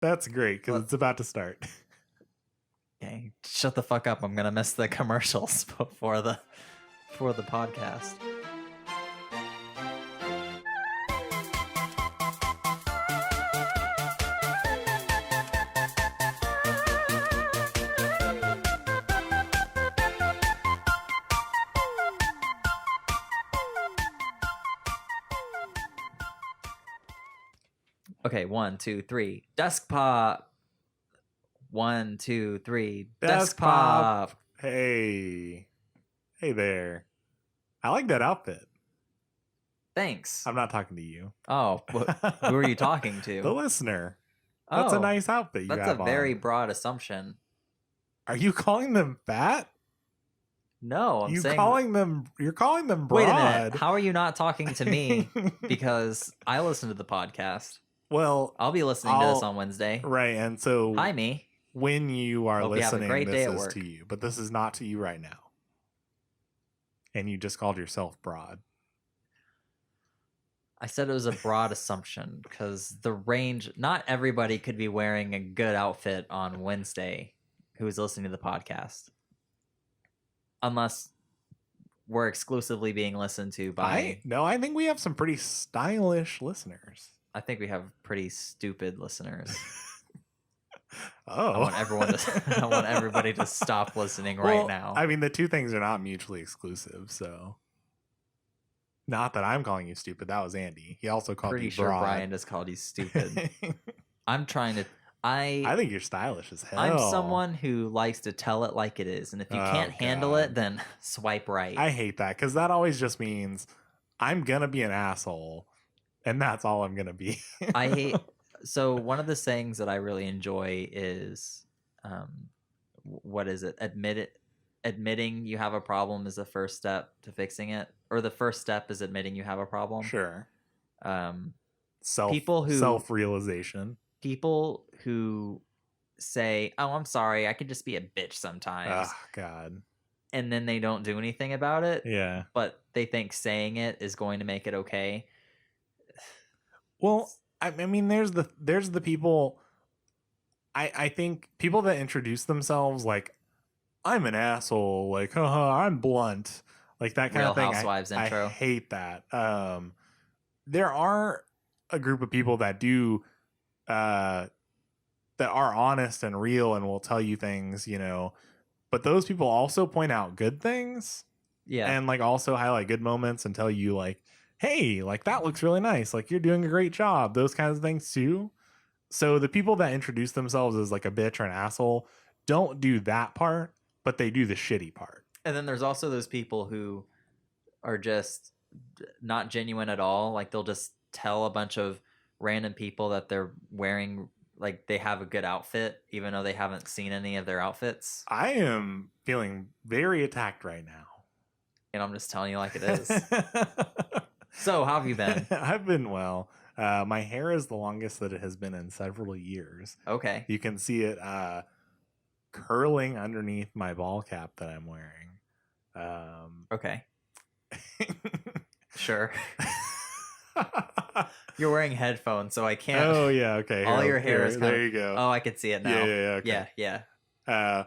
That's great because it's about to start. Okay, shut the fuck up. I'm gonna miss the commercials before the podcast. Okay, 1, 2, 3. Desk pop. 1, 2, 3. Desk pop. Hey there. I like that outfit. Thanks. I'm not talking to you. Oh, who are you talking to? The listener. That's a nice outfit you have on. That's a very broad assumption. Are you calling them fat? No, I'm saying you're calling them broad. Wait a minute. How are you not talking to me? Because I listen to the podcast. Well, I'll be listening to this on Wednesday. Right, and so hi, me. When you are listening, this is work. to you, but this is not to you right now. And you just called yourself broad. I said it was a broad assumption because the range, not everybody could be wearing a good outfit on Wednesday who is listening to the podcast. Unless we're exclusively being listened to by... I think we have some pretty stylish listeners. I think we have pretty stupid listeners. Oh. I want everybody to stop listening right now. I mean, the two things are not mutually exclusive, so... Not that I'm calling you stupid. That was Andy. He also called you broad. Pretty sure Brian just called you stupid. I'm trying to... I think you're stylish as hell. I'm someone who likes to tell it like it is. And if you can't handle it, then swipe right. I hate that because that always just means I'm going to be an asshole. And that's all I'm going to be. I hate... So one of the sayings that I really enjoy is... what is it? Admitting you have a problem is the first step to fixing it, or the first step is admitting you have a problem. Sure. Self-realization. People who say, "Oh, I'm sorry, I could just be a bitch sometimes." Oh God. And then they don't do anything about it. Yeah. But they think saying it is going to make it okay. Well, I mean, there's the people. I think people that introduce themselves like, I'm an asshole, like, I'm blunt, like that kind of thing. Housewives intro. I hate that. There are a group of people that do, that are honest and real and will tell you things, but those people also point out good things. Yeah. And like also highlight good moments and tell you like, hey, like that looks really nice. Like you're doing a great job. Those kinds of things too. So the people that introduce themselves as like a bitch or an asshole don't do that part, but they do the shitty part. And then there's also those people who are just not genuine at all. Like they'll just tell a bunch of random people that they're wearing, like they have a good outfit, even though they haven't seen any of their outfits. I am feeling very attacked right now. And I'm just telling you like it is. So how have you been? I've been well. My hair is the longest that it has been in several years. Okay. You can see it curling underneath my ball cap that I'm wearing. Okay. Sure. You're wearing headphones, so I can't. Oh yeah, okay. All your hair is there. You go. Oh, I can see it now. Yeah. Okay. Yeah.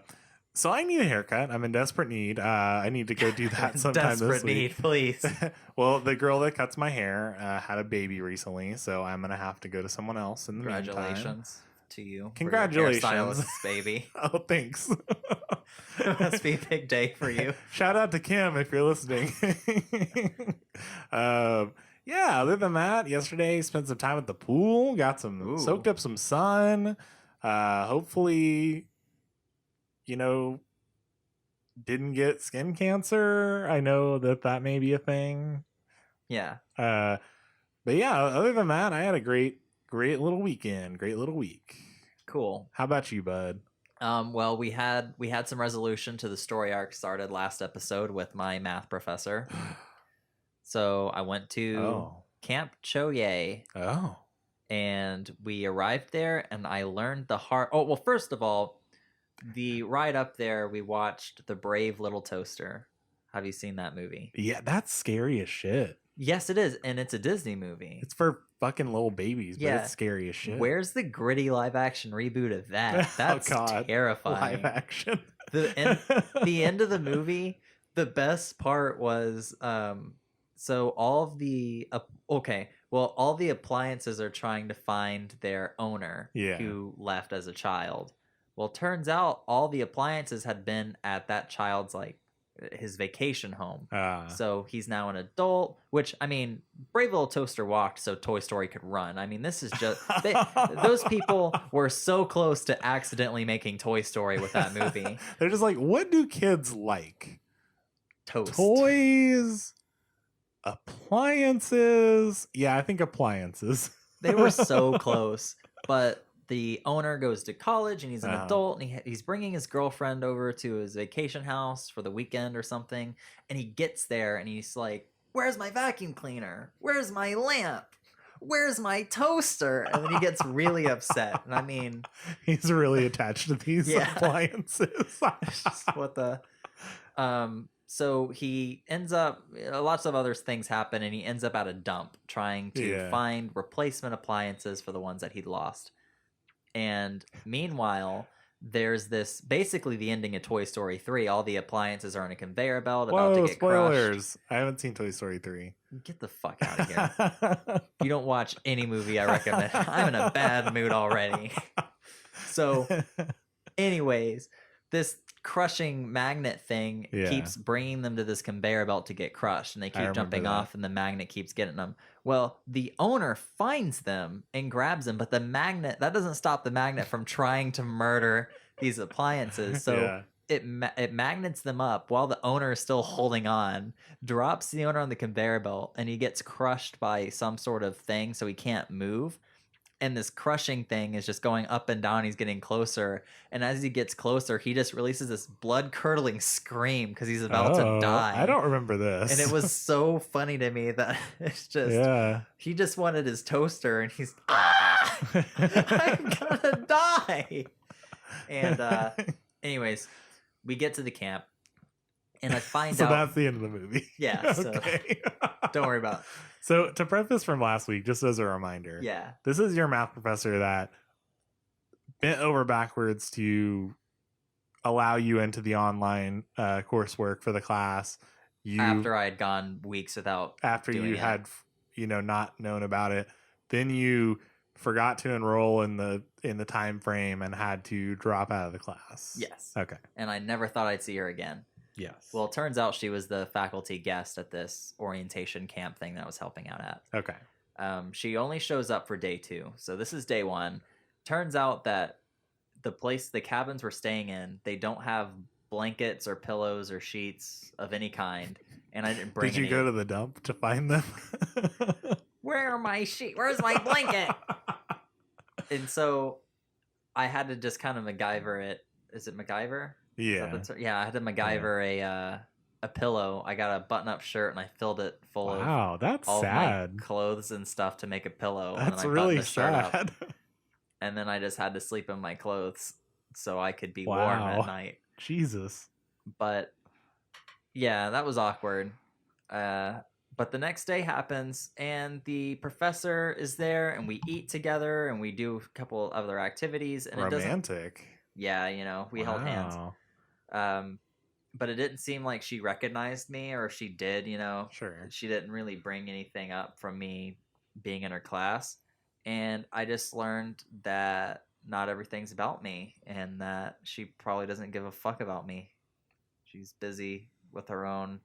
So I need a haircut. I'm in desperate need. I need to go do that sometime this week. Desperate need, please. Well, the girl that cuts my hair had a baby recently, so I'm gonna have to go to someone else in the meantime. Congratulations to you. Congratulations, hairstylist, baby. Oh, thanks. It must be a big day for you. Shout out to Kim if you're listening. Yeah, other than that, yesterday spent some time at the pool, soaked up some sun. Hopefully, didn't get skin cancer. I know that may be a thing. Yeah. But yeah, other than that, I had a great little weekend. Great little week. Cool. How about you, bud? Well, we had some resolution to the story arc started last episode with my math professor. So I went to Camp Choye. Oh. And we arrived there, and I learned the hard... Oh, well, first of all, the ride up there, we watched The Brave Little Toaster. Have you seen that movie? Yeah, that's scary as shit. Yes, it is, and it's a Disney movie. It's for fucking little babies, but Yeah. it's scary as shit. Where's the gritty live action reboot of that? That's terrifying. Live action. The end of the movie, the best part was so all of the all the appliances are trying to find their owner who left as a child. Well, turns out all the appliances had been at that child's like his vacation home. So he's now an adult, which I mean, Brave Little Toaster walked so Toy Story could run. I mean, this is just those people were so close to accidentally making Toy Story with that movie. They're just like, what do kids like? Toast. Toys, appliances. Yeah, I think appliances. They were so close, but the owner goes to college and he's an adult, and he's bringing his girlfriend over to his vacation house for the weekend or something. And he gets there and he's like, where's my vacuum cleaner? Where's my lamp? Where's my toaster? And then he gets really upset. And I mean, he's really attached to these appliances. What the? So he ends up, lots of other things happen, and he ends up at a dump trying to find replacement appliances for the ones that he'd lost. And meanwhile, there's this, basically the ending of Toy Story 3. All the appliances are on a conveyor belt about to get spoilers. crushed. I haven't seen Toy Story 3. Get the fuck out of here. You don't watch any movie I recommend. I'm in a bad mood already. So, anyways, this crushing magnet thing keeps bringing them to this conveyor belt to get crushed, and they keep jumping off, and the magnet keeps getting them. Well, the owner finds them and grabs them, but the magnet, that doesn't stop the magnet from trying to murder these appliances. So it magnets them up while the owner is still holding on, drops the owner on the conveyor belt, and he gets crushed by some sort of thing, so he can't move. And this crushing thing is just going up and down. He's getting closer. And as he gets closer, he just releases this blood-curdling scream because he's about to die. I don't remember this. And it was so funny to me that it's just, he just wanted his toaster, and he's, I'm gonna die. And anyways, we get to the camp, and I find out. So that's the end of the movie. Yeah. So Okay. Don't worry about it. So to preface from last week, just as a reminder, this is your math professor that bent over backwards to allow you into the online coursework for the class. After I had gone weeks without had not known about it, then you forgot to enroll in the time frame and had to drop out of the class. Yes. Okay. And I never thought I'd see her again. Yes. Well, it turns out she was the faculty guest at this orientation camp thing that I was helping out at. Okay. She only shows up for day 2. So this is day 1. Turns out that the cabins we're staying in, they don't have blankets or pillows or sheets of any kind. And I didn't bring Did you go to the dump to find them? Where are my sheet? Where's my blanket? And so I had to just kind of MacGyver it. Is it MacGyver? Yeah. I had to MacGyver a pillow. I got a button-up shirt and I filled it full of that's all sad. my clothes and stuff to make a pillow. That's and then I really buttoned the shirt sad. up, and then I just had to sleep in my clothes so I could be warm at night. Jesus. But yeah, that was awkward. But the next day happens, and the professor is there, and we eat together, and we do a couple other activities. And romantic. We held hands. But it didn't seem like she recognized me, or if she did, Sure. She didn't really bring anything up from me being in her class. And I just learned that not everything's about me, and that she probably doesn't give a fuck about me. She's busy with her own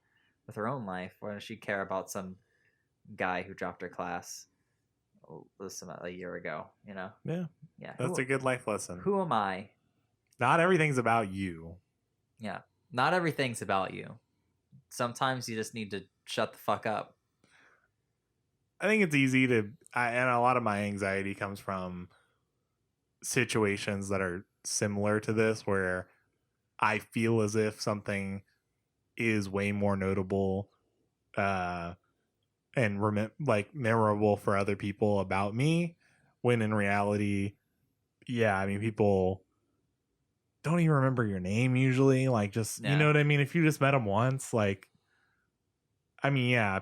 life. Why does she care about some guy who dropped her class a year ago? Yeah. That's a good life lesson. Who am I? Not everything's about you. Yeah. Not everything's about you. Sometimes you just need to shut the fuck up. I think it's easy and a lot of my anxiety comes from situations that are similar to this, where I feel as if something is way more notable and memorable for other people about me, when in reality, people don't even remember your name usually. You know what I mean? If you just met them once,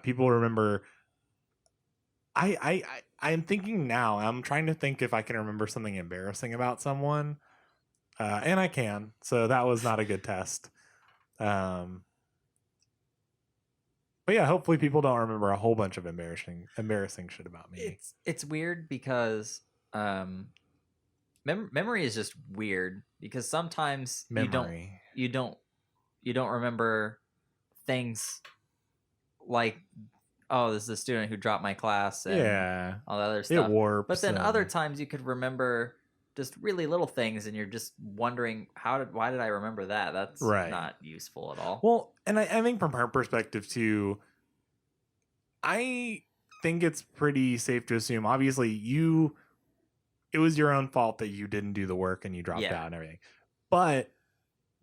people remember I'm thinking now. I'm trying to think if I can remember something embarrassing about someone, and I can. So that was not a good test. Um, but yeah, hopefully people don't remember a whole bunch of embarrassing shit about me. It's weird because memory is just weird because sometimes Memory. you don't you don't remember things like, oh, this is a student who dropped my class and Yeah, all the other it stuff. warps. But then other times you could remember just really little things, and you're just wondering why did I remember that? That's Right. not useful at all. Well, and I think from her perspective too, I think it's pretty safe to assume. Obviously, it was your own fault that you didn't do the work and you dropped Yeah. out and everything. But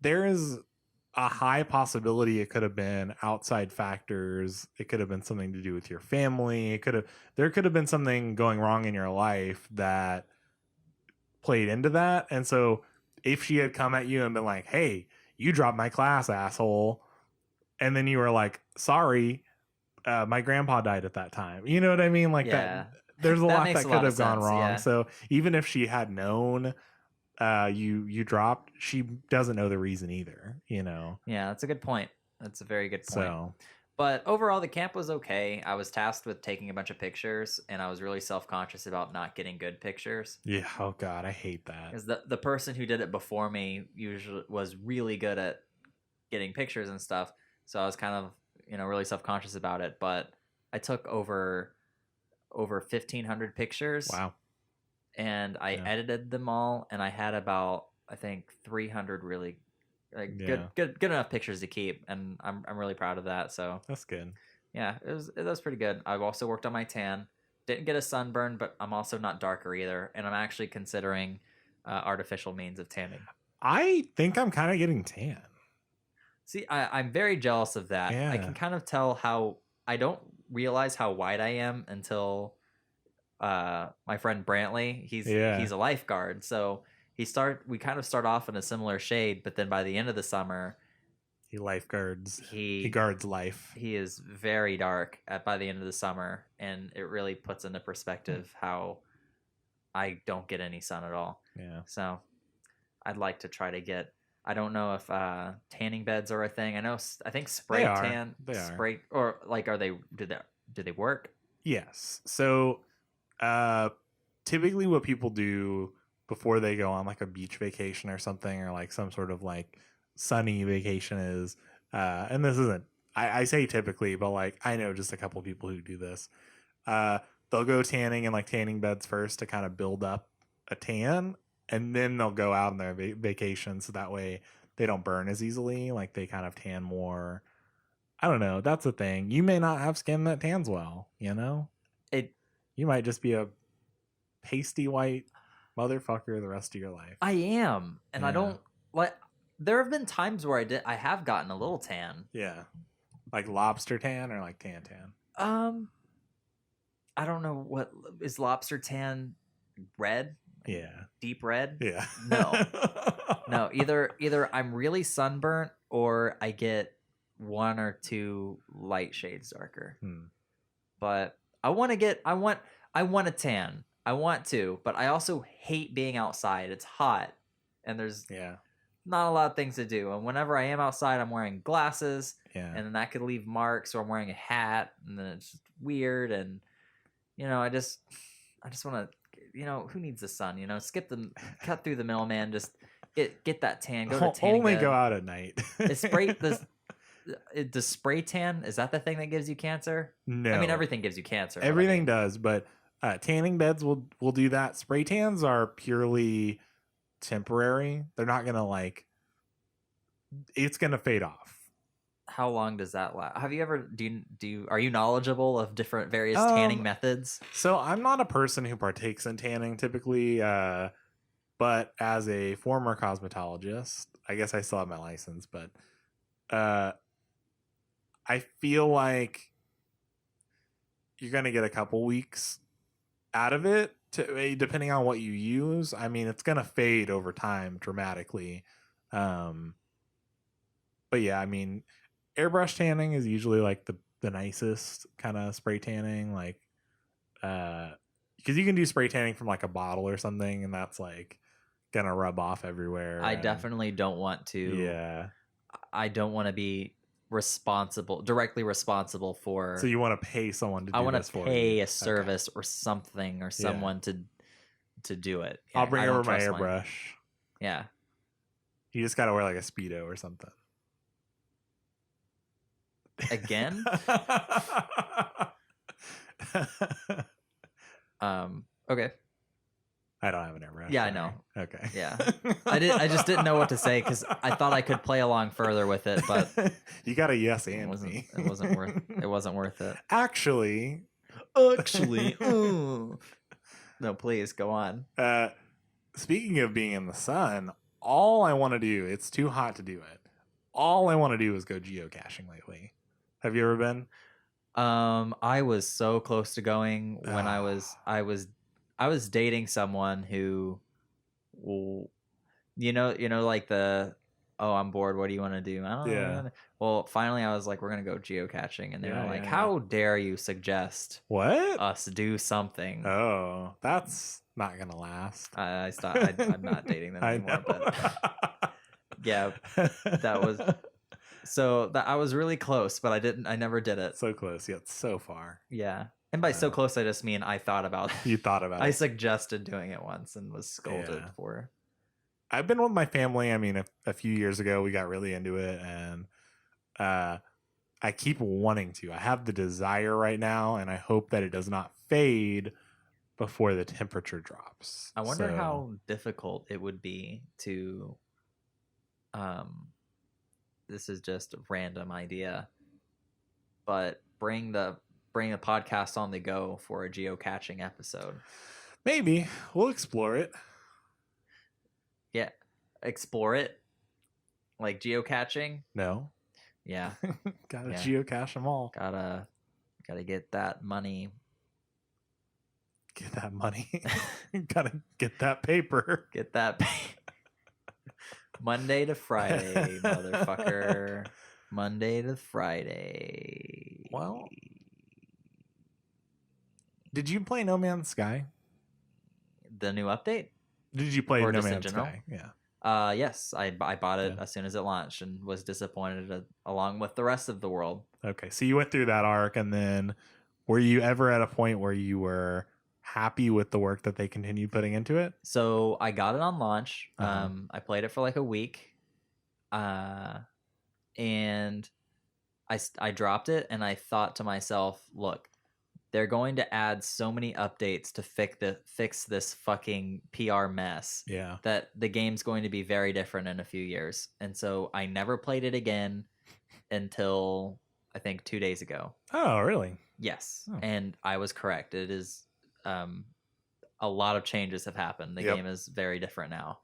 there is a high possibility it could have been outside factors. It could have been something to do with your family. There could have been something going wrong in your life that played into that. And so if she had come at you and been like, "Hey, you dropped my class, asshole," and then you were like, "Sorry, my grandpa died at that time." You know what I mean? Like Yeah. that. There's a That lot makes that a could lot of have gone sense, wrong. yeah. So even if she had known you dropped, she doesn't know the reason either, you know. Yeah, that's a good point. That's a very good point. So But overall, the camp was okay. I was tasked with taking a bunch of pictures, and I was really self-conscious about not getting good pictures. yeah, oh god, I hate that. Because the person who did it before me usually was really good at getting pictures and stuff. So I was kind of, really self-conscious about it. But I took over 1,500 pictures. Wow. And I edited them all, and I had about, I think, 300 really good enough pictures to keep, and I'm really proud of that. So That's good. yeah, it was pretty good. I've also worked on my tan. Didn't get a sunburn, but I'm also not darker either, and I'm actually considering artificial means of tanning. I think I'm kind of getting tan. See, I'm very jealous of that. Yeah. I can kind of tell how I don't realize how white I am until my friend Brantley. He's a lifeguard, so we kind of start off in a similar shade, but then by the end of the summer, he lifeguards. He guards life. He is very dark by the end of the summer, and it really puts into perspective how I don't get any sun at all. Yeah. So I'd like to try to get. I don't know if tanning beds are a thing. I think spray tan. They are. Spray, or like, are they? Do they work? Yes. So, typically, what people do before they go on like a beach vacation or something, or like some sort of like sunny vacation is, and this isn't, I say typically, but like I know just a couple of people who do this. They'll go tanning in like tanning beds first to kind of build up a tan, and then they'll go out on their vacation, so that way they don't burn as easily. Like they kind of tan more. I don't know. That's the thing. You may not have skin that tans well, you know? You might just be a pasty white motherfucker the rest of your life. I am, and I don't like. There have been times where I have gotten a little tan. Yeah, like lobster tan or like tan. I don't know, what is lobster tan. Red? Yeah, deep red? Yeah. No. Either I'm really sunburnt or I get one or two light shades darker. But I want a tan. I want to, but I also hate being outside. It's hot, and there's not a lot of things to do. And whenever I am outside, I'm wearing glasses, and then that could leave marks, or I'm wearing a hat, and then it's just weird. And I just want to, who needs the sun? Cut through the middleman, just get that tan. Go to tanning only bed. Go out at night. Does spray tan, is that the thing that gives you cancer? No, I mean everything gives you cancer. Everything does, but tanning beds will do that. Spray tans are purely temporary. They're not gonna it's gonna fade off. How long does that last? Have you ever are you knowledgeable of different various tanning methods? So I'm not a person who partakes in tanning typically, but as a former cosmetologist, I guess I still have my license, but I feel like you're gonna get a couple weeks out of it, depending on what you use. I mean, it's gonna fade over time dramatically. But yeah, I mean, airbrush tanning is usually like the nicest kind of spray tanning. Like because you can do spray tanning from like a bottle or something, and that's like gonna rub off everywhere. I and- definitely don't want to. Yeah. I don't want to be directly responsible for. So you want to pay someone to do I want this to for pay you. a service or something or someone to do it. Yeah, I'll bring I don't over my trust airbrush. Yeah. You just gotta wear like a Speedo or something. Again? Okay. I don't have an airbrush. Yeah, I sorry. know. Okay. Yeah. I just didn't know what to say because I thought I could play along further with it, but you got a yes it and wasn't. me. It wasn't worth. It wasn't worth it. Actually, Ooh. No, please go on. speaking of being in the sun, all I want to do, it's too hot to do it. All I want to do is go geocaching lately. Have you ever been? I was so close to going when I was dating someone who, like I'm bored. What do you want to do? I don't know. Well, finally, I was like, we're gonna go geocaching, and they were like, how dare you suggest what us do something? Oh, that's not gonna last. I stopped. I'm not dating them anymore. But yeah, that was. So I was really close, but I never did it. So close, yet so far. Yeah. And by so close, I just mean I thought about it. You thought about I it. suggested doing it once and was scolded for. I've been with my family. I mean, a few years ago, we got really into it, and I keep wanting to. I have the desire right now, and I hope that it does not fade before the temperature drops. I wonder how difficult it would be to this is just a random idea, but bring the podcast on the go for a geocaching episode. Maybe we'll explore it. Yeah, explore it, like geocaching. No. Yeah, gotta geocache them all. Gotta get that money. Get that money. Gotta get that paper. Get that. Monday to Friday, motherfucker. Monday to Friday. Well, did you play No Man's Sky? The new update? Did you play Or No just in Man's general? Sky? Yeah. Yes, I bought it as soon as it launched and was disappointed along with the rest of the world. Okay, so you went through that arc, and then were you ever at a point where you were happy with the work that they continued putting into it? So I got it on launch. I played it for like a week, and I dropped it, and I thought to myself, look, they're going to add so many updates to fix this fucking PR mess. Yeah. That the game's going to be very different in a few years. And so I never played it again until I think 2 days ago. Oh, really? Yes. Oh. And I was correct. It is a lot of changes have happened. The game is very different now.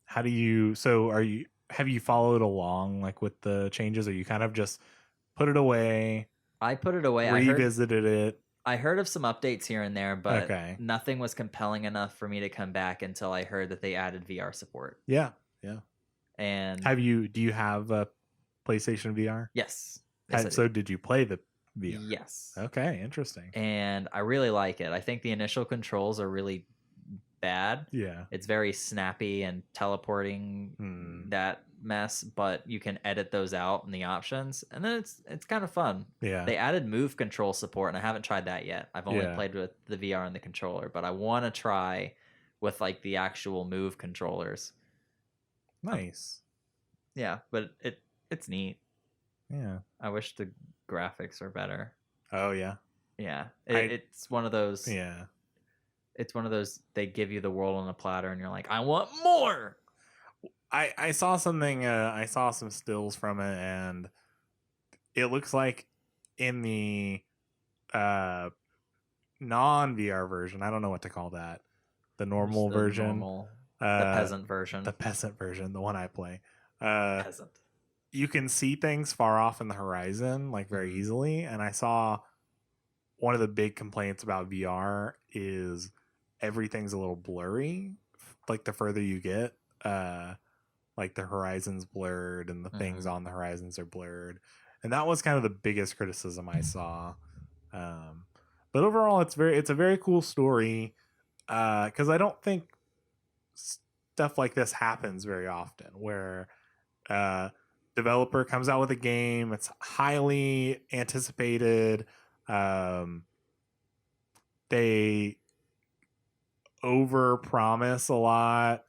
Have you followed along like with the changes, or you kind of just put it away? I put it away. Revisited it. I heard of some updates here and there, but nothing was compelling enough for me to come back until I heard that they added VR support. Yeah, yeah. And do you have a PlayStation VR? Yes. So did you play the VR? Yes. Okay, interesting. And I really like it. I think the initial controls are really bad. Yeah. It's very snappy and teleporting that mess, but you can edit those out in the options, and then it's kind of fun. Yeah. They added move control support, and I haven't tried that yet. I've only played with the VR and the controller, but I want to try with like the actual move controllers. Nice. Yeah, but it's neat. Yeah. I wish the graphics were better. Oh yeah. Yeah. It's one of those. Yeah. It's one of those, they give you the world on a platter and you're like, I want more. I saw something, I saw some stills from it, and it looks like in the non-VR version, I don't know what to call that, the normal version, the peasant version, the one I play, peasant. You can see things far off in the horizon like very easily, and I saw one of the big complaints about VR is everything's a little blurry, like the further you get. Like the horizon's blurred and the things on the horizons are blurred, and that was kind of the biggest criticism I saw. But But overall, it's a very cool story because I don't think stuff like this happens very often, where developer comes out with a game, it's highly anticipated, they over promise a lot.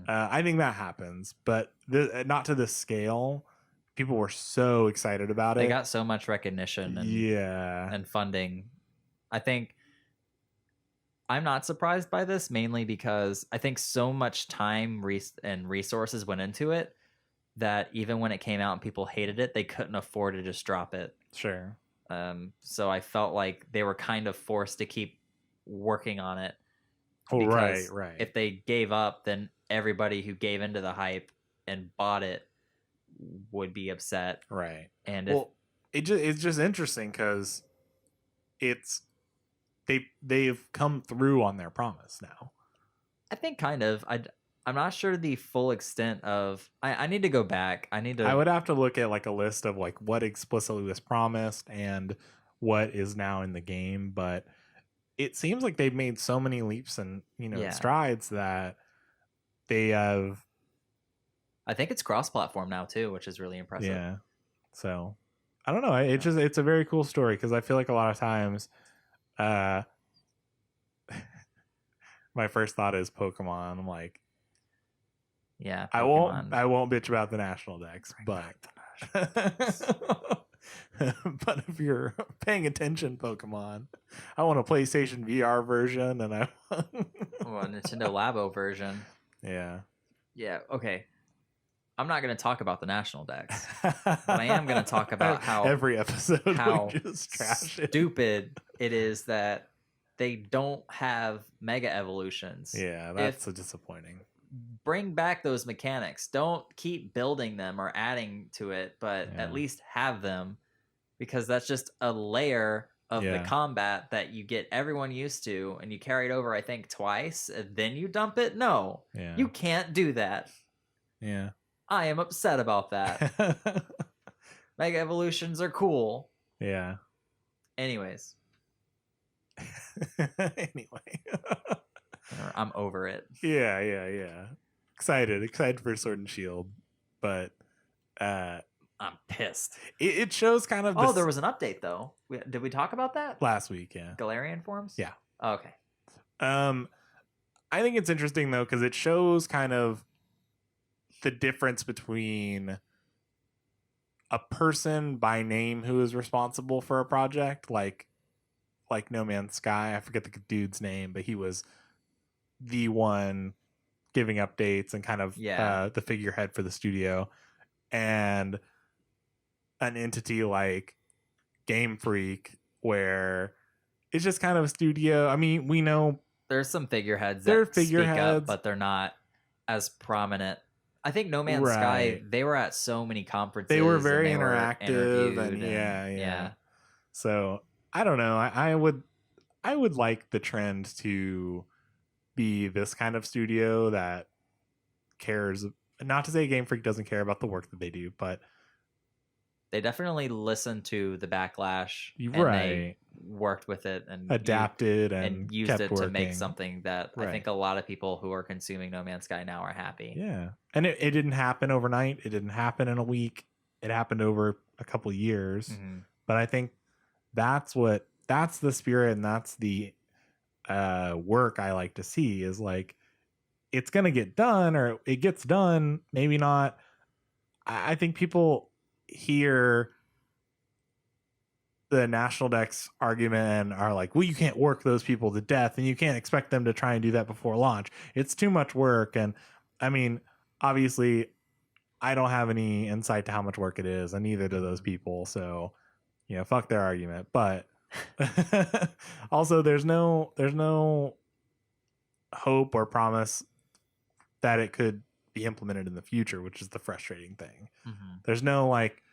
I think that happens, but not to this scale. People were so excited about it. They got so much recognition and funding. I think I'm not surprised by this, mainly because I think so much time and resources went into it that even when it came out and people hated it, they couldn't afford to just drop it. Sure. So I felt like they were kind of forced to keep working on it. Oh, right. If they gave up, then everybody who gave into the hype and bought it would be upset. Right. And it's just interesting because they've come through on their promise now. I think kind of. I'm not sure the full extent of. I need to go back. I would have to look at like a list of like what explicitly was promised and what is now in the game, but it seems like they've made so many leaps and strides that they have. I think it's cross-platform now too, which is really impressive. Yeah. So I don't know. It's a very cool story because I feel like a lot of times, my first thought is Pokemon. I'm like, yeah, Pokemon. I won't bitch about the national decks, but but if you're paying attention, Pokemon, I want a PlayStation VR version, and I want a Nintendo Labo version. Yeah. Yeah. Okay. I'm not going to talk about the national decks, but I am going to talk about how every episode how just trash stupid it is that they don't have mega evolutions. Yeah, that's so disappointing. Bring back those mechanics. Don't keep building them or adding to it, but at least have them, because that's just a layer of the combat that you get everyone used to, and you carry it over, I think, twice, and then you dump it. No, you can't do that. Yeah. I am upset about that. Mega evolutions are cool. Yeah. Anyways. Anyway. I'm over it. Yeah. Excited for Sword and Shield, but I'm pissed. It shows kind of. Oh, there was an update though. Did we talk about that last week? Yeah. Galarian forms. Yeah. Oh, okay. I think it's interesting though because it shows kind of the difference between a person by name who is responsible for a project, like No Man's Sky. I forget the dude's name, but he was the one giving updates and kind of the figurehead for the studio, and an entity like Game Freak where it's just kind of a studio. I mean, we know there's some figureheads that speak up, but they're not as prominent. I think No Man's Sky, they were at so many conferences. They were very interactive and yeah. So I don't know. I would like the trend to be this kind of studio that cares. Not to say Game Freak doesn't care about the work that they do, but they definitely listened to the backlash. And they worked with it and adapted and used it to make something that I think a lot of people who are consuming No Man's Sky now are happy. Yeah. And it didn't happen overnight. It didn't happen in a week. It happened over a couple of years. Mm-hmm. But I think that's the spirit, and that's the work I like to see, is like, it's going to get done, or it gets done. Maybe not. I think people hear the National Dex argument and are like, well, you can't work those people to death and you can't expect them to try and do that before launch. It's too much work. And I mean, obviously I don't have any insight to how much work it is, and neither do those people. So, fuck their argument. But also there's no hope or promise that it could be implemented in the future, which is the frustrating thing. Mm-hmm. There's no like,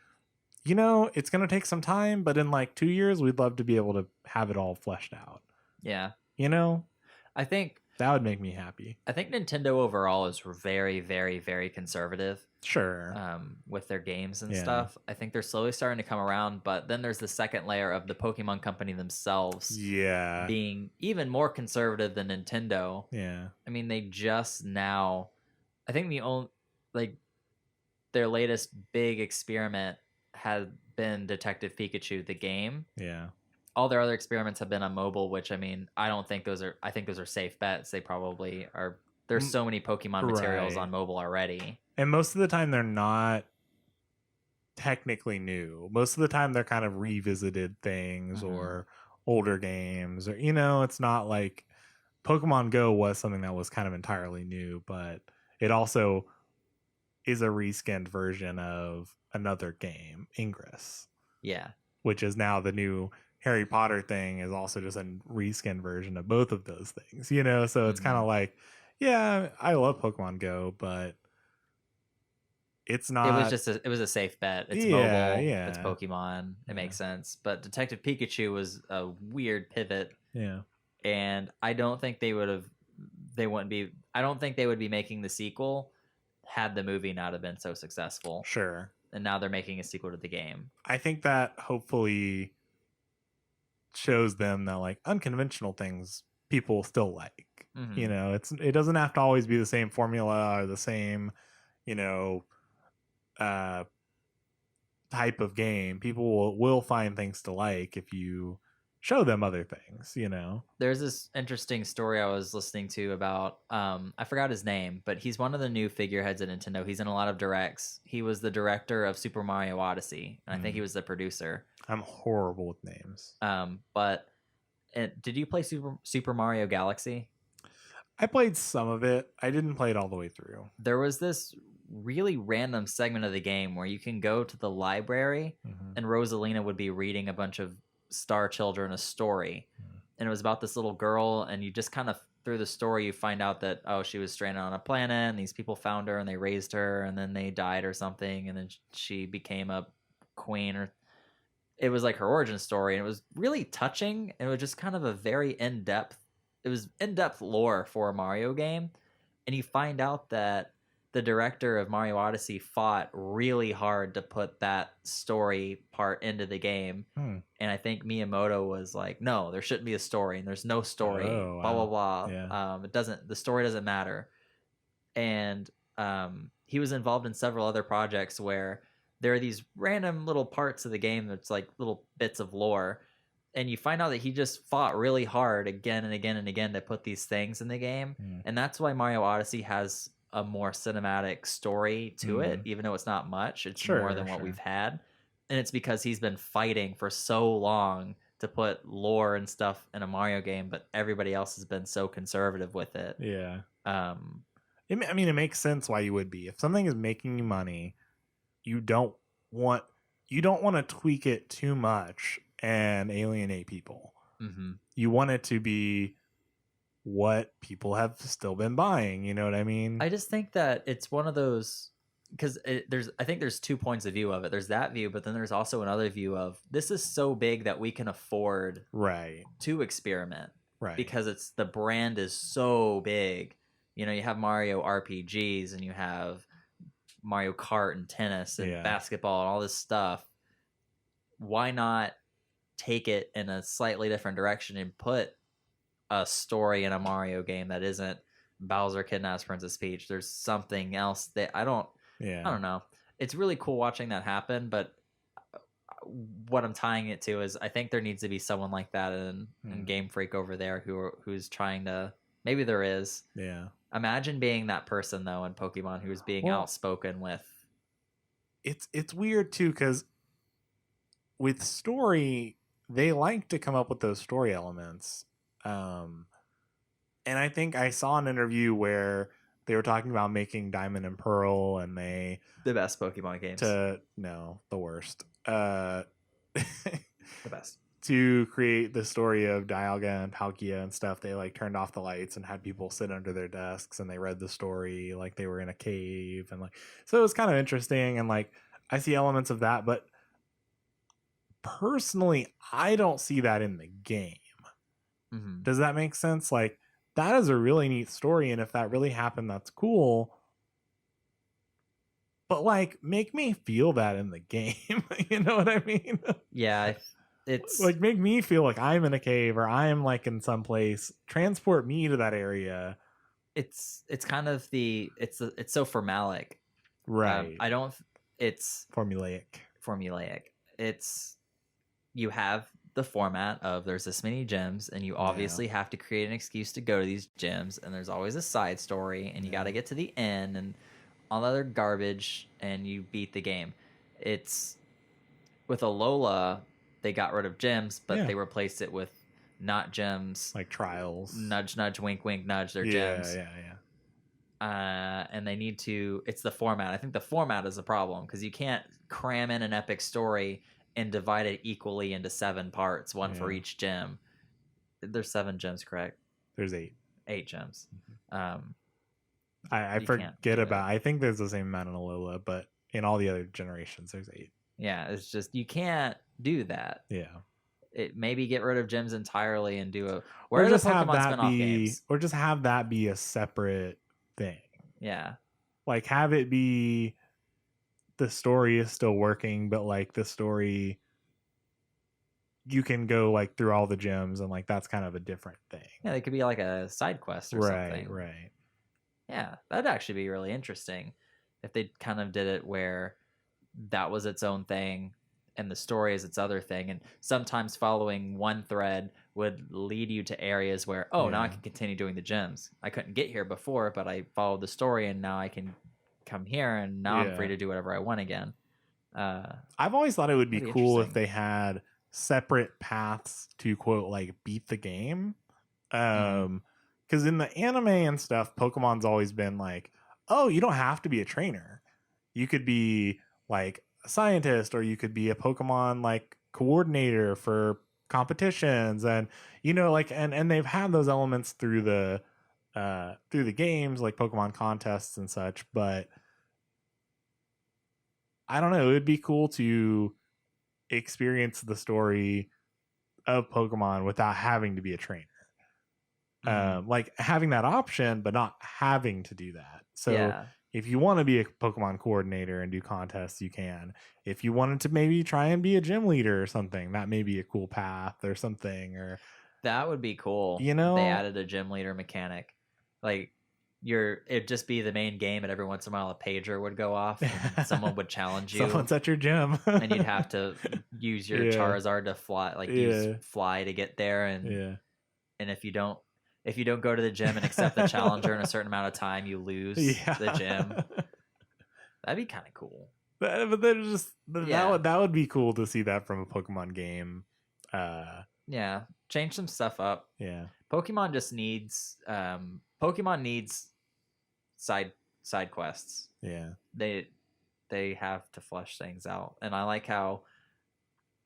it's going to take some time, but in like 2 years, we'd love to be able to have it all fleshed out. Yeah. I think That would make me happy. I think Nintendo overall is very, very, very conservative Sure. with their games and Yeah. stuff. I think they're slowly starting to come around, but then there's the second layer of the Pokemon Company themselves Yeah. being even more conservative than Nintendo. Yeah. I mean, they just now, I think the only, like, their latest big experiment had been Detective Pikachu, the game. Yeah. All their other experiments have been on mobile, which I mean, I think those are safe bets. They probably are. There's so many Pokemon materials Right. on mobile already. And most of the time they're not technically new. Most of the time they're kind of revisited things or older games, or it's not like Pokemon Go was something that was kind of entirely new, but it also is a reskinned version of another game, Ingress. Yeah. Which is now the new Harry Potter thing, is also just a reskinned version of both of those things, so it's kind of like, yeah, I love Pokemon Go, but it's not. It was a safe bet. It's Yeah, mobile. yeah. It's Pokemon. It Yeah. makes sense. But Detective Pikachu was a weird pivot. Yeah. And I don't think they would be making the sequel had the movie not have been so successful. Sure. And now they're making a sequel to the game. I think that hopefully shows them that like unconventional things people still like. It doesn't have to always be the same formula or the same, type of game. People will find things to like if you show them other things. There's this interesting story I was listening to about I forgot his name, but he's one of the new figureheads at Nintendo. He's in a lot of directs. He was the director of Super Mario Odyssey, and I think he was the producer. I'm horrible with names. But did you play Super Mario Galaxy? I played some of it. I didn't play it all the way through. There was this really random segment of the game where you can go to the library and Rosalina would be reading a bunch of Star Children a story. And it was about this little girl, and you just kind of, through the story, you find out that, she was stranded on a planet, and these people found her, and they raised her, and then they died or something, and then she became a queen, or it was like her origin story, and it was really touching. It was just kind of a very in-depth lore for a Mario game, and you find out that the director of Mario Odyssey fought really hard to put that story part into the game. And I think Miyamoto was like, no, there shouldn't be a story, and there's no story, blah, blah, blah. Yeah. The story doesn't matter. And he was involved in several other projects where there are these random little parts of the game that's like little bits of lore. And you find out that he just fought really hard again and again and again to put these things in the game. And that's why Mario Odyssey has a more cinematic story to it, even though it's not much. It's more than what we've had. And it's because he's been fighting for so long to put lore and stuff in a Mario game, but everybody else has been so conservative with it. Yeah. It makes sense why you would be. If something is making you money, you don't want to tweak it too much and alienate people. You want it to be what people have still been buying. You know what I mean? I just think that it's one of those, because I think there's 2 points of view of it. There's that view, but then there's also another view of, this is so big that we can afford to experiment, because the brand is so big. You have Mario RPGs, and you have Mario Kart and tennis and basketball and all this stuff. Why not take it in a slightly different direction and put a story in a Mario game that isn't Bowser kidnaps Princess Peach? There's something else that I don't know. It's really cool watching that happen, but what I'm tying it to is I think there needs to be someone like that in Game Freak over there who's trying to, maybe there is. Yeah. Imagine being that person though in Pokemon who's being outspoken with. It's weird too, because with story, they like to come up with those story elements. And I think I saw an interview where they were talking about making Diamond and Pearl, and the best Pokemon games. The worst. The best. To create the story of Dialga and Palkia and stuff, they like turned off the lights and had people sit under their desks, and they read the story like they were in a cave, and so it was kind of interesting, and I see elements of that, but personally I don't see that in the game. Does that make sense? that is a really neat story, and if that really happened, that's cool. But like, make me feel that in the game. You know what I mean? Yeah, it's Like, make me feel like I'm in a cave or I'm like in some place. Transport me to that area. it's kind of it's so formalic. Right. I don't. It's Formulaic. It's you have the format of there's this many gyms, and you obviously have to create an excuse to go to these gyms, and there's always a side story, and you got to get to the end and all the other garbage, and you beat the game. It's with Alola, they got rid of gyms, but they replaced it with not gyms, like trials. Nudge, nudge, wink, wink, nudge. They're gyms. And they need to. It's the format. I think the format is a problem because you can't cram in an epic story and divide it equally into 7 parts, one for each gym. There's 7 gyms, correct? There's 8. 8 gyms. I forget about. I think there's the same amount in Alola, but in all the other generations, there's 8. Yeah, it's just you can't do that. Yeah. It maybe get rid of gyms entirely and do a or just have that be games? Or just have that be a separate thing. Yeah. Like have it be the story is still working, but like the story you can go like through all the gyms and like that's kind of a different thing. Yeah, it could be like a side quest or something. Right. Yeah, that'd actually be really interesting if they kind of did it where that was its own thing and the story is its other thing, and sometimes following one thread would lead you to areas where now I can continue doing the gyms. I couldn't get here before, but I followed the story and now I can come here and now I'm free to do whatever I want again. I've always thought it would be cool if they had separate paths to quote like beat the game. Because in the anime and stuff, Pokemon's always been like, oh, you don't have to be a trainer. You could be like a scientist, or you could be a Pokemon like coordinator for competitions, and like and they've had those elements through the games, like Pokemon contests and such. But I don't know, it would be cool to experience the story of Pokemon without having to be a trainer. Like having that option, but not having to do that. So if you want to be a Pokemon coordinator and do contests, you can. If you wanted to maybe try and be a gym leader or something, that may be a cool path or something. Or that would be cool. They added a gym leader mechanic. Like it'd just be the main game, and every once in a while a pager would go off and someone would challenge you. Someone's at your gym. And you'd have to use your Charizard to fly, use fly to get there. And if you don't go to the gym and accept the challenger in a certain amount of time, you lose the gym. That'd be kind of cool. But there's just that would be cool to see that from a Pokemon game. Change some stuff up. Yeah. Pokemon just needs side quests. Yeah. They have to flesh things out. And I like how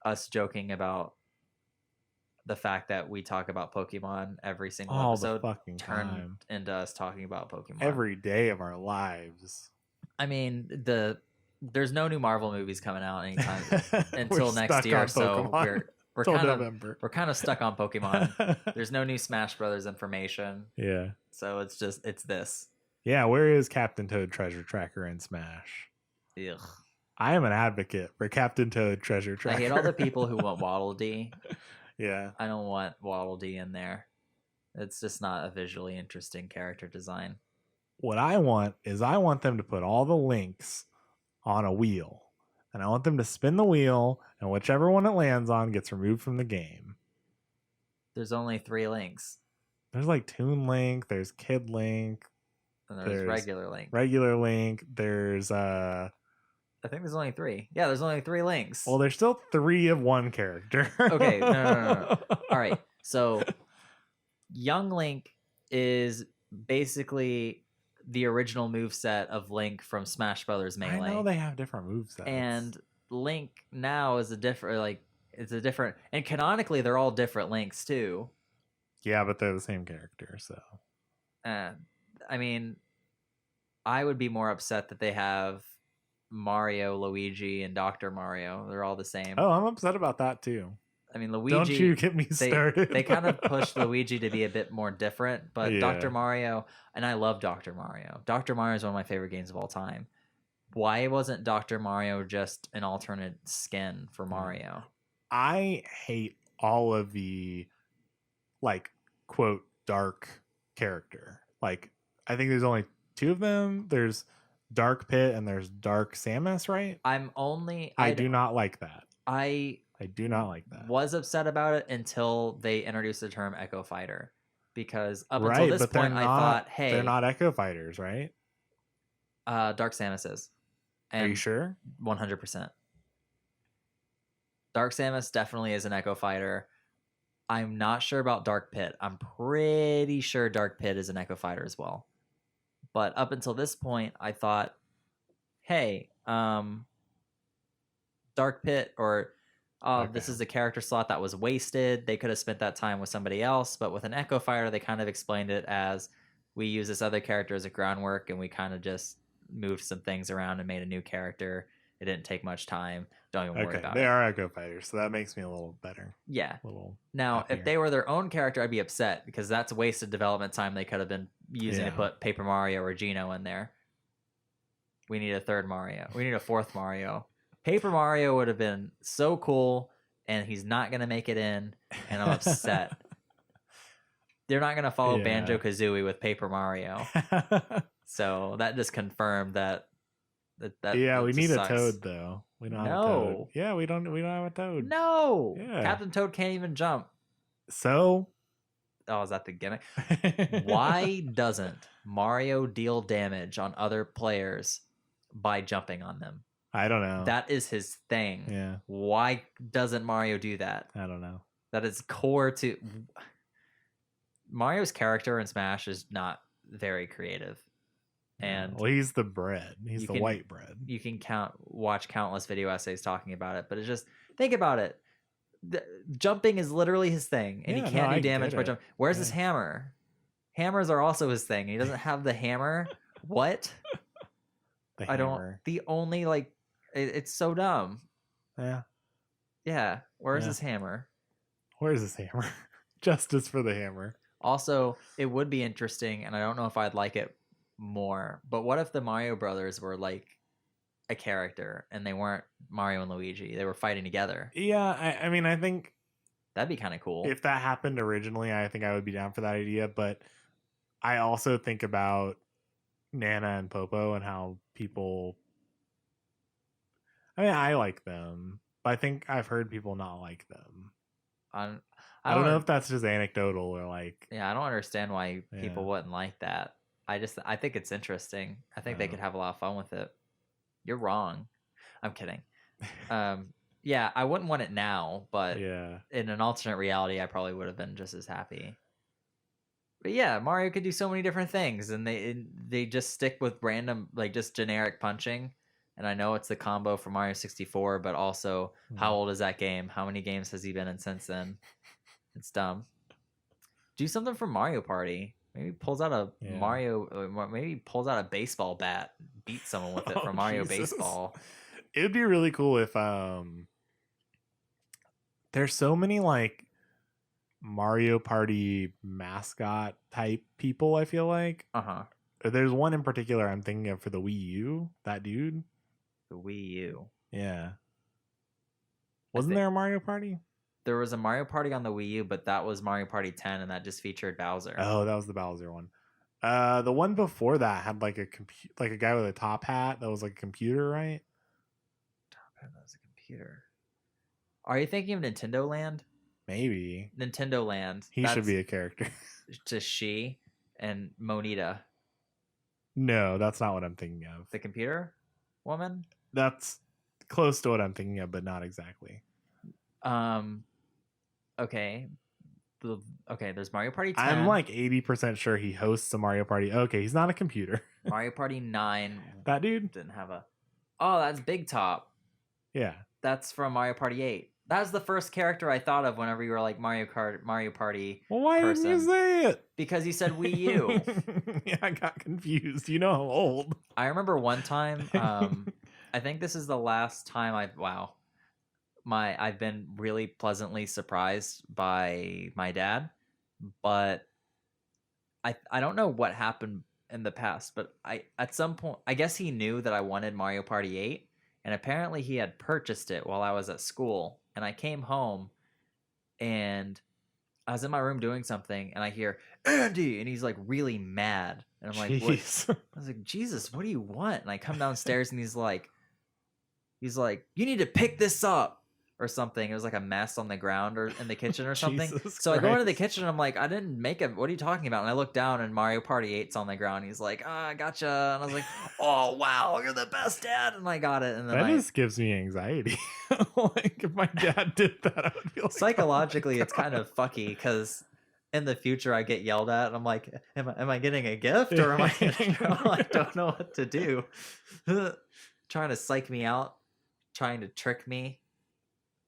us joking about the fact that we talk about Pokemon every single episode turned into us talking about Pokemon every day of our lives. I mean, there's no new Marvel movies coming out anytime until next year, so we're kind of stuck on Pokemon. There's no new Smash Brothers information. Yeah. So it's this. Yeah, where is Captain Toad Treasure Tracker in Smash? Ugh. I am an advocate for Captain Toad Treasure Tracker. I hate all the people who want Waddle Dee. Yeah. I don't want Waddle Dee in there. It's just not a visually interesting character design. What I want them to put all the links on a wheel. And I want them to spin the wheel, and whichever one it lands on gets removed from the game. There's only 3 links. There's like Toon Link, there's Kid Link, and there's Regular Link. Regular Link, there's I think there's only 3. Yeah, there's only 3 links. Well, there's still 3 of one character. Okay, no. All right, so Young Link is basically the original moveset of Link from Smash Brothers Melee. I know they have different movesets. And Link now is a different, and canonically they're all different Links too. Yeah, but they're the same character, so. I mean, I would be more upset that they have Mario, Luigi, and Dr. Mario. They're all the same. Oh, I'm upset about that too. I mean, Luigi. Don't you get me started. They kind of pushed Luigi to be a bit more different, but Yeah. Dr. Mario, and I love Dr. Mario. Dr. Mario is one of my favorite games of all time. Why wasn't Dr. Mario just an alternate skin for Mario? I hate all of the, like, quote, dark character. Like, I think there's only 2 of them. There's Dark Pit and there's Dark Samus, right? I do not like that. I do not like that. Was upset about it until they introduced the term Echo Fighter, because up Right, until this but they're point I thought, hey, they're not Echo Fighters, right? Dark Samus is. Are you sure? 100%. Dark Samus definitely is an Echo Fighter. I'm not sure about Dark Pit. I'm pretty sure Dark Pit is an Echo Fighter as well. But up until this point, I thought, hey, Dark Pit, or this is a character slot that was wasted. They could have spent that time with somebody else. But with an Echo Fighter, they kind of explained it as, we use this other character as a groundwork, and we kind of just moved some things around and made a new character. It didn't take much time. Don't even worry about it. They are Echo Fighters, so that makes me a little better. Yeah. Now, if they were their own character, I'd be upset, because that's wasted development time they could have been using to put Paper Mario or Geno in there. We need a 3rd Mario. We need a 4th Mario. Paper Mario would have been so cool, and he's not going to make it in, and I'm upset. They're not going to follow Banjo-Kazooie with Paper Mario. So that just confirmed that we need sucks. a Toad, though. We don't have a Toad. Yeah, we don't have a Toad. No. Yeah. Captain Toad can't even jump. So? Oh, is that the gimmick? Why doesn't Mario deal damage on other players by jumping on them? I don't know. That is his thing. Yeah. Why doesn't Mario do that? I don't know. That is core to... Mario's character in Smash is not very creative. And he's the bread. He's the white bread. You can watch countless video essays talking about it, but it's just, think about it. Jumping is literally his thing, and he can't do damage by jumping. Where's his hammer? Hammers are also his thing, and he doesn't have the hammer. What? The only, like, it's so dumb. Yeah. Yeah. Where's his hammer? Where's his hammer? Justice for the hammer. Also, it would be interesting, and I don't know if I'd like it more, but what if the Mario brothers were like a character and they weren't Mario and Luigi? They were fighting together. Yeah, I mean, I think that'd be kind of cool. If that happened originally, I think I would be down for that idea, but I also think about Nana and Popo and how people, I mean, I like them, but I think I've heard people not like them. I don't know if that's just anecdotal or like... Yeah, I don't understand why people wouldn't like that. I think it's interesting. I think they could have a lot of fun with it. You're wrong. I'm kidding. Yeah, I wouldn't want it now, but in an alternate reality, I probably would have been just as happy. But yeah, Mario could do so many different things, and they just stick with random, like, just generic punching. And I know it's the combo for Mario 64, but also, how old is that game? How many games has he been in since then? It's dumb. Do something for Mario Party. Maybe pulls out a maybe pulls out a baseball bat, beat someone with it from Mario Baseball. It would be really cool if there's so many like Mario Party mascot type people, I feel like. There's one in particular I'm thinking of for the Wii U, that dude. The Wii U. Yeah. Wasn't there a Mario Party? There was a Mario Party on the Wii U, but that was Mario Party 10, and that just featured Bowser. Oh, that was the Bowser one. The one before that had like a guy with a top hat that was like a computer, right? Top hat that was a computer. Are you thinking of Nintendo Land? Maybe. Nintendo Land. He should be a character. Just she and Monita. No, that's not what I'm thinking of. The computer woman? That's close to what I'm thinking of, but not exactly. Okay. There's Mario Party 10. I'm like 80% sure he hosts a Mario Party. Okay, he's not a computer. Mario Party 9. That dude didn't have a... Oh, that's Big Top. Yeah. That's from Mario Party 8. That was the first character I thought of whenever you were like Mario Party. Well, why didn't you say it? Because you said Wii U. Yeah, I got confused. You know how old. I remember one time, I think this is the last time I've been really pleasantly surprised by my dad, but I don't know what happened in the past, but at some point I guess he knew that I wanted Mario Party 8, and apparently he had purchased it while I was at school, and I came home and I was in my room doing something, and I hear Andy, and he's like really mad, and I'm like, what? Jeez. I was like, Jesus, what do you want? And I come downstairs, and he's like, you need to pick this up or something. It was like a mess on the ground or in the kitchen or something. Jesus So I go into the Christ. kitchen, and I'm like, I didn't make it. What are you talking about? And I look down, and Mario Party 8's on the ground. He's like, gotcha. And I was like, oh wow, you're the best dad. And I got it. And then That just gives me anxiety. Like if my dad did that, I would feel like, psychologically, oh it's kind of fucky because in the future I get yelled at, and I'm like, am I getting a gift, or am I? I don't know what to do. Trying to psych me out, trying to trick me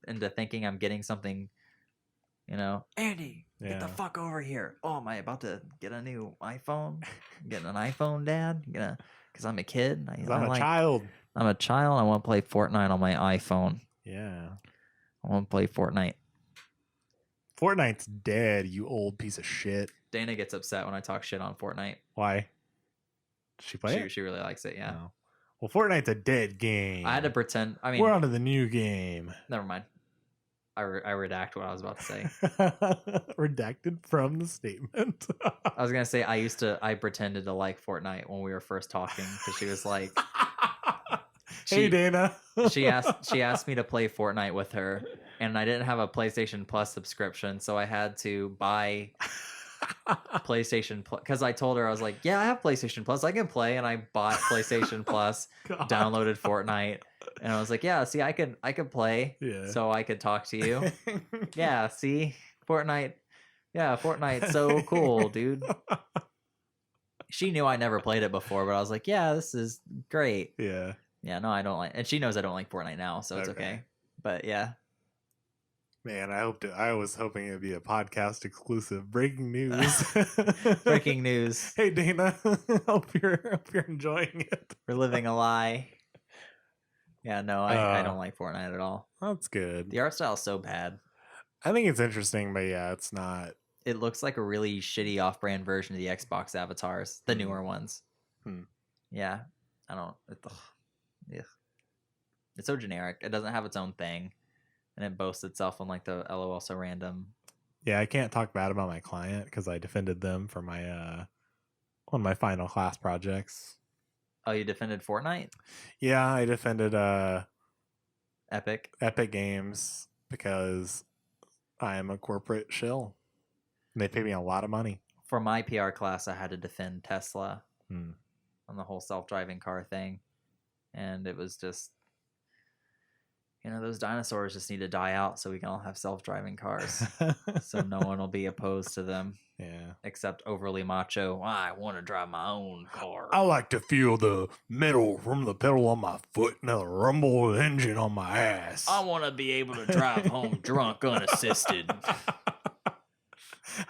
into thinking I'm getting something. Andy, get the fuck over here. Oh, am I about to get a new iPhone? Getting an iPhone, Dad? Because I'm a kid. I'm a child. I'm a child. I want to play Fortnite on my iPhone. Yeah. I want to play Fortnite. Fortnite's dead, you old piece of shit. Dana gets upset when I talk shit on Fortnite. Why? Did she play it? She really likes it, yeah. No. Well, Fortnite's a dead game. I had to pretend. I mean, we're on to the new game. never mind. I redact what I was about to say. Redacted from the statement. I was gonna say I pretended to like Fortnite when we were first talking because she was like, "Hey, Dana." she asked me to play Fortnite with her, and I didn't have a PlayStation Plus subscription, so I had to buy PlayStation Plus because I told her, I was like, yeah, I have PlayStation Plus, I can play, and I bought PlayStation Plus, downloaded Fortnite, and I was like, yeah, see, I could play, so I could talk to you. Yeah, see, Fortnite, Fortnite's so cool, dude. She knew I never played it before, but I was like, yeah, this is great. Yeah, no, I don't like, and she knows I don't like Fortnite now, so it's okay. But yeah. Man, I was hoping it'd be a podcast exclusive. Breaking news. Breaking news. Hey, Dana. hope you're enjoying it. We're living a lie. Yeah, no, I don't like Fortnite at all. That's good. The art style is so bad. I think it's interesting, but yeah, it's not. It looks like a really shitty off-brand version of the Xbox avatars, the newer ones. Yeah, I don't. It's so generic. It doesn't have its own thing. And it boasts itself on like the LOL so random. Yeah, I can't talk bad about my client because I defended them for my one of my final class projects. Oh, you defended Fortnite? Yeah, I defended Epic Games because I am a corporate shill. And they pay me a lot of money. For my PR class, I had to defend Tesla on the whole self-driving car thing. And it was just, those dinosaurs just need to die out so we can all have self-driving cars. So no one will be opposed to them. Yeah. Except overly macho. I want to drive my own car. I like to feel the metal from the pedal on my foot and the rumble of the engine on my ass. I want to be able to drive home drunk unassisted.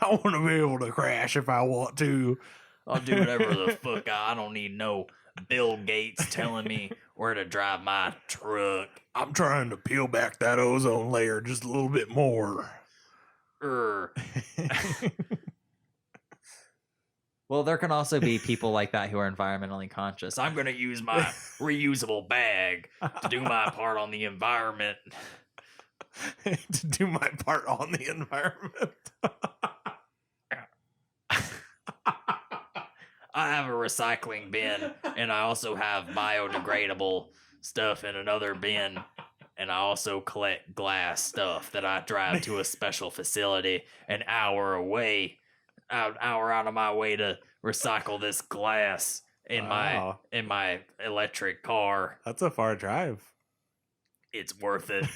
I want to be able to crash if I want to. I'll do whatever the fuck. I don't need no Bill Gates telling me where to drive my truck. I'm trying to peel back that ozone layer just a little bit more. Well, there can also be people like that who are environmentally conscious. I'm going to use my reusable bag to do my part on the environment. To do my part on the environment. I have a recycling bin, and I also have biodegradable stuff in another bin, and I also collect glass stuff that I drive to a special facility an hour out of my way to recycle this glass in my electric car. That's a far drive. It's worth it.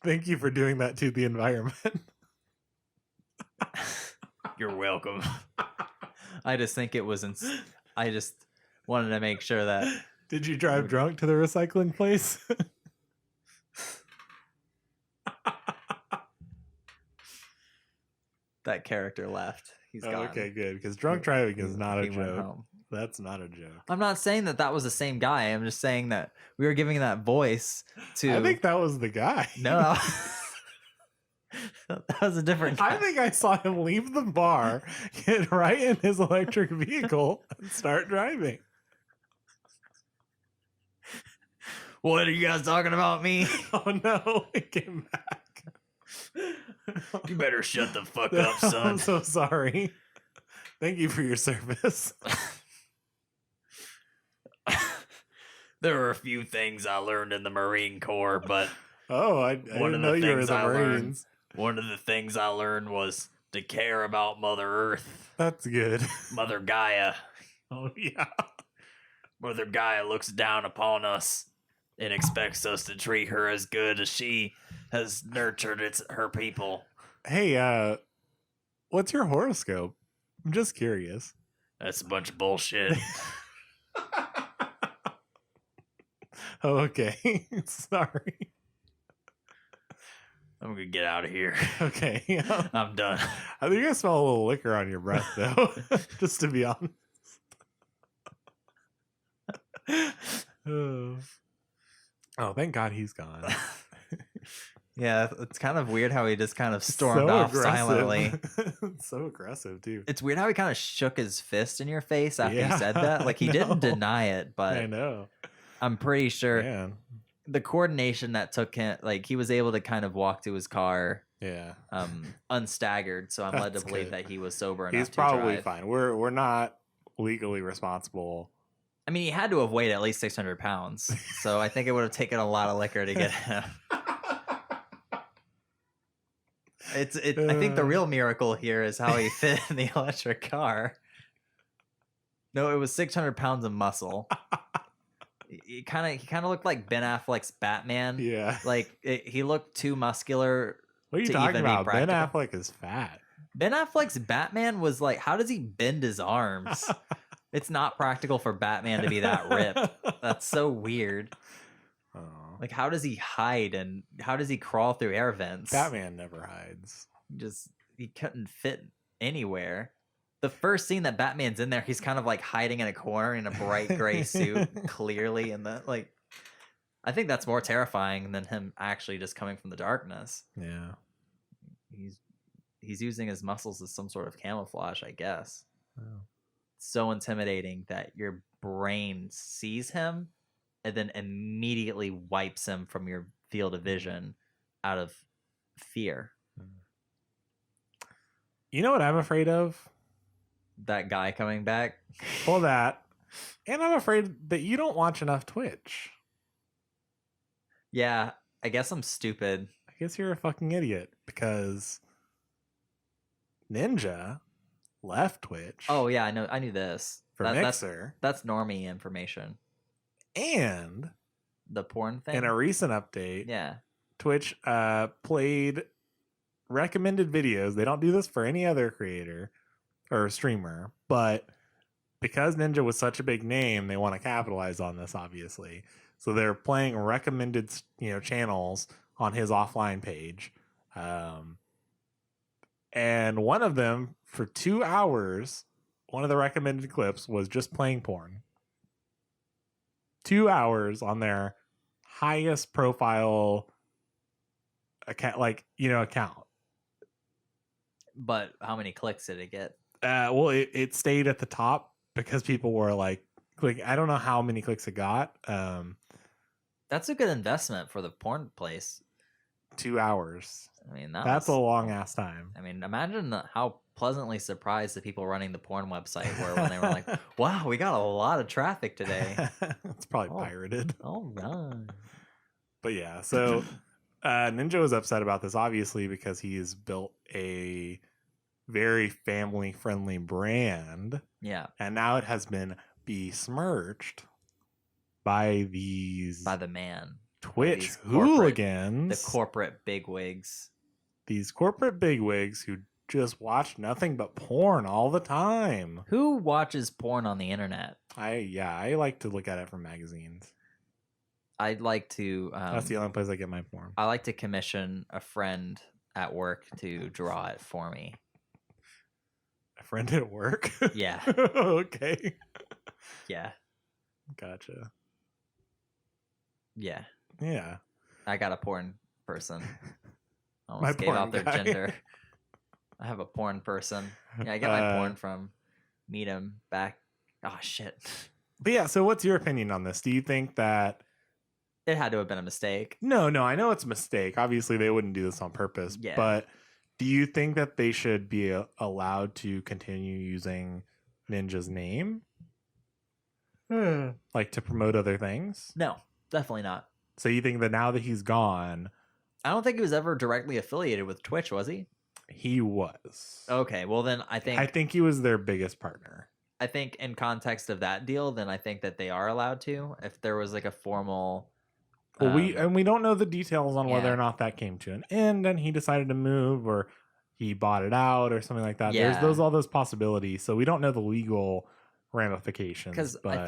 Thank you for doing that to the environment. You're welcome. I just think it was I just wanted to make sure that. Did you drive drunk to the recycling place? That character left. He's Oh, gone. okay, good. Because drunk driving is not a He went joke. home. That's not a joke. I'm not saying that was the same guy. I'm just saying that we were giving that voice to. I think that was the guy. No, that was a different guy. I think I saw him leave the bar, get right in his electric vehicle, and start driving. What are you guys talking about me? Oh no, it came back. You better shut the fuck up, son. I'm so sorry. Thank you for your service. There were a few things I learned in the Marine Corps, but Oh, I didn't know you were in the Marines. One of the things I learned was to care about Mother Earth, That's good. Mother Gaia. Oh yeah. Mother Gaia looks down upon us and expects us to treat her as good as she has nurtured her people. Hey, what's your horoscope? I'm just curious. That's a bunch of bullshit. Oh, okay. Sorry. I'm gonna get out of here. Okay. I'm done. I think I smell a little liquor on your breath, though. Just to be honest. Oh, thank God he's gone. Yeah, it's kind of weird how he just kind of stormed So off aggressive. silently. So aggressive, too. It's weird how he kind of shook his fist in your face after Yeah, you said that. Like, he I didn't know. deny it, I but know. I'm pretty sure Man. the coordination that took him, like, he was able to kind of walk to his car Yeah. unstaggered. So I'm led to That's believe good. that he was sober enough He's to probably drive. fine. We're not legally responsible. I mean, he had to have weighed at least 600 pounds. So I think it would have taken a lot of liquor to get him. I think the real miracle here is how he fit in the electric car. No, it was 600 pounds of muscle. He kind of looked like Ben Affleck's Batman. Yeah. Like he looked too muscular. What are you to talking even be about? Ben practical. Affleck is fat. Ben Affleck's Batman was like, how does he bend his arms? It's not practical for Batman to be that ripped. That's so weird. Oh. Like, how does he hide and how does he crawl through air vents? Batman never hides. He couldn't fit anywhere. The first scene that Batman's in there, he's kind of like hiding in a corner in a bright gray suit, clearly in the like. I think that's more terrifying than him actually just coming from the darkness. Yeah. He's using his muscles as some sort of camouflage, I guess. Oh. So intimidating that your brain sees him and then immediately wipes him from your field of vision out of fear. You know what I'm afraid of? That guy coming back. Well, that. And I'm afraid that you don't watch enough Twitch. Yeah, I guess I'm stupid. I guess you're a fucking idiot because Ninja left Twitch. Oh yeah, I knew this. For Mixer. That's normie information. And The porn thing. in a recent update, Yeah. Twitch played recommended videos. They don't do this for any other creator or streamer, but because Ninja was such a big name, they want to capitalize on this, obviously. So they're playing recommended, channels on his offline page. And one of them, for 2 hours, one of the recommended clips was just playing porn. 2 hours on their highest profile account. But how many clicks did it get? Well, it stayed at the top because people were like, click. I don't know how many clicks it got. That's a good investment for the porn place. 2 hours. I mean, That's a long ass time. I mean, imagine how pleasantly surprised the people running the porn website were when they were like, "Wow, we got a lot of traffic today." It's probably pirated. All right. But yeah, so Ninja was upset about this, obviously, because he's built a very family-friendly brand. Yeah. And now it has been besmirched by the man. Twitch these hooligans. The corporate bigwigs. These corporate bigwigs who just watch nothing but porn all the time. Who watches porn on the internet? I like to look at it from magazines. I'd like to. That's the only place I get my porn. I like to commission a friend at work to draw it for me. friend at work? Yeah. Okay. Yeah. Gotcha. Yeah. Yeah. I got a porn person. My Almost gave porn out their guy. gender. I have a porn person. Yeah, I get my porn from Meet 'em back. Oh shit. But yeah, so what's your opinion on this? Do you think that It had to have been a mistake. No, I know it's a mistake. Obviously, they wouldn't do this on purpose. Yeah. But do you think that they should be allowed to continue using Ninja's name? Like to promote other things? No, definitely not. So you think that now that he's gone, I don't think he was ever directly affiliated with Twitch, was he? he was. Okay, well then I think he was their biggest partner. I think in context of that deal, then I think that they are allowed to. If there was like a formal Well, we don't know the details on whether yeah. or not that came to an end and he decided to move or he bought it out or something like that. Yeah. There's all those possibilities. So we don't know the legal ramifications. Because I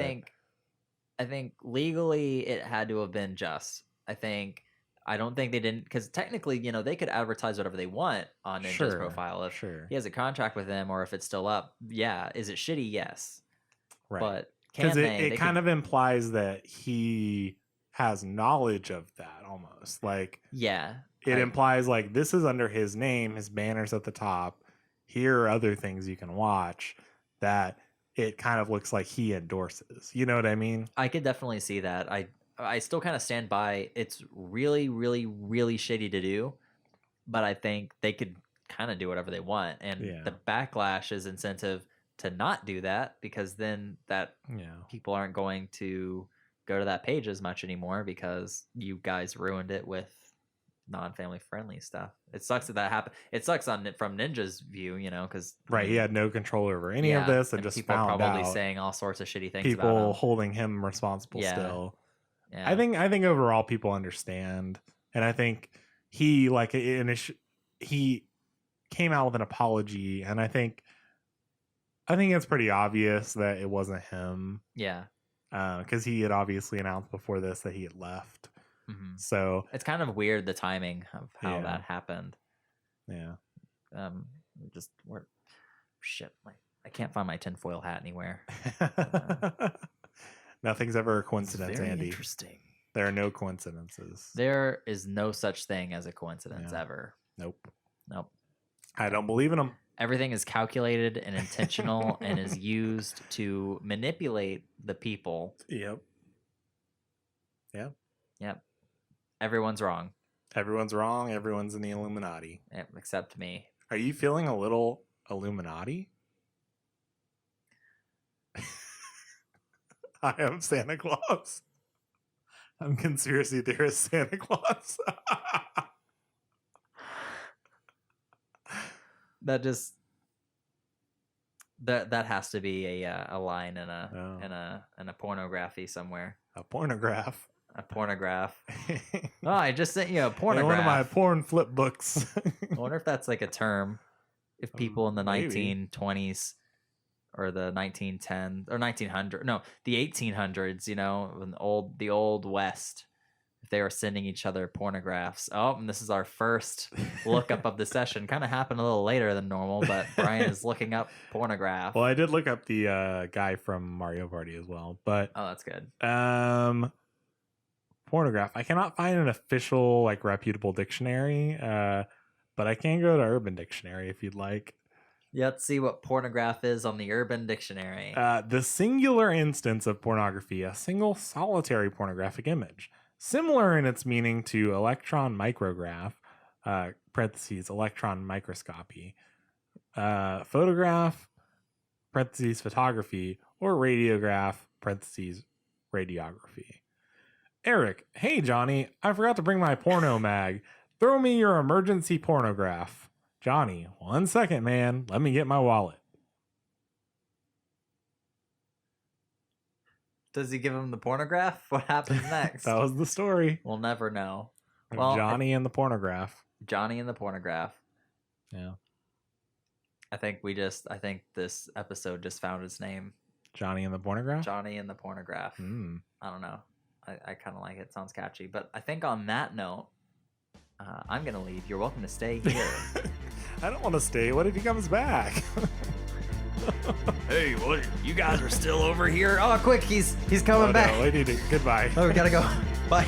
think legally it had to have been just. I don't think they didn't, because technically, they could advertise whatever they want on Ninja's profile. If he has a contract with them or if it's still up, yeah. Is it shitty? Yes. Right. But because it kind of implies that he has knowledge of that almost. Like, yeah. It implies like this is under his name, his banner's at the top. Here are other things you can watch that it kind of looks like he endorses. You know what I mean? I could definitely see that. I still kind of stand by it's really, really, really shitty to do, but I think they could kind of do whatever they want. And the backlash is incentive to not do that, because then people aren't going to go to that page as much anymore because you guys ruined it with non-family friendly stuff. It sucks that happened. It sucks from Ninja's view, because he had no control over any of this and just people found probably out saying all sorts of shitty things. People about him. holding him responsible still. Yeah. I think overall people understand, and I think he he came out with an apology, and I think it's pretty obvious that it wasn't him. Yeah. Because he had obviously announced before this that he had left. Mm-hmm. So it's kind of weird the timing of how that happened. Yeah. I can't find my tinfoil hat anywhere. Nothing's ever a coincidence, very Andy. Interesting. There are no coincidences. There is no such thing as a coincidence ever. Nope. I don't believe in them. Everything is calculated and intentional and is used to manipulate the people. Yep. Everyone's wrong. Everyone's wrong. Everyone's in the Illuminati. Yep, except me. Are you feeling a little Illuminati? I am Santa Claus. I'm conspiracy theorist Santa Claus. That has to be a line in a pornography somewhere. A pornograph. A pornograph. Oh, I just sent you a pornograph. One of my porn flip books. I wonder if that's like a term. If people in the maybe. 1920s or the 1910s or 1900, no, the 1800s, the old West, if they were sending each other pornographs. Oh, and this is our first lookup of the session. Kind of happened a little later than normal, but Brian is looking up pornograph. Well, I did look up the guy from Mario Party as well, but oh, that's good. Pornograph. I cannot find an official reputable dictionary, but I can go to Urban Dictionary if you'd like. Yeah, let's see what pornograph is on the Urban Dictionary. The singular instance of pornography, a single solitary pornographic image, similar in its meaning to electron micrograph, parentheses, electron microscopy, photograph, parentheses, photography, or radiograph, parentheses, radiography. Eric, hey Johnny, I forgot to bring my porno mag. Throw me your emergency pornograph. Johnny, 1 second, man. Let me get my wallet. Does he give him the pornograph? What happens next? That was the story. We'll never know. Well, Johnny and the pornograph. Johnny and the pornograph. Yeah. I think this episode just found its name. Johnny and the pornograph? Johnny and the pornograph. I don't know. I kind of like it. Sounds catchy. But I think on that note, I'm going to leave. You're welcome to stay here. I don't want to stay. What if he comes back? Hey, what? You guys are still over here? Oh, quick! He's coming back. No, I need it. Goodbye. Oh, we gotta go. Bye.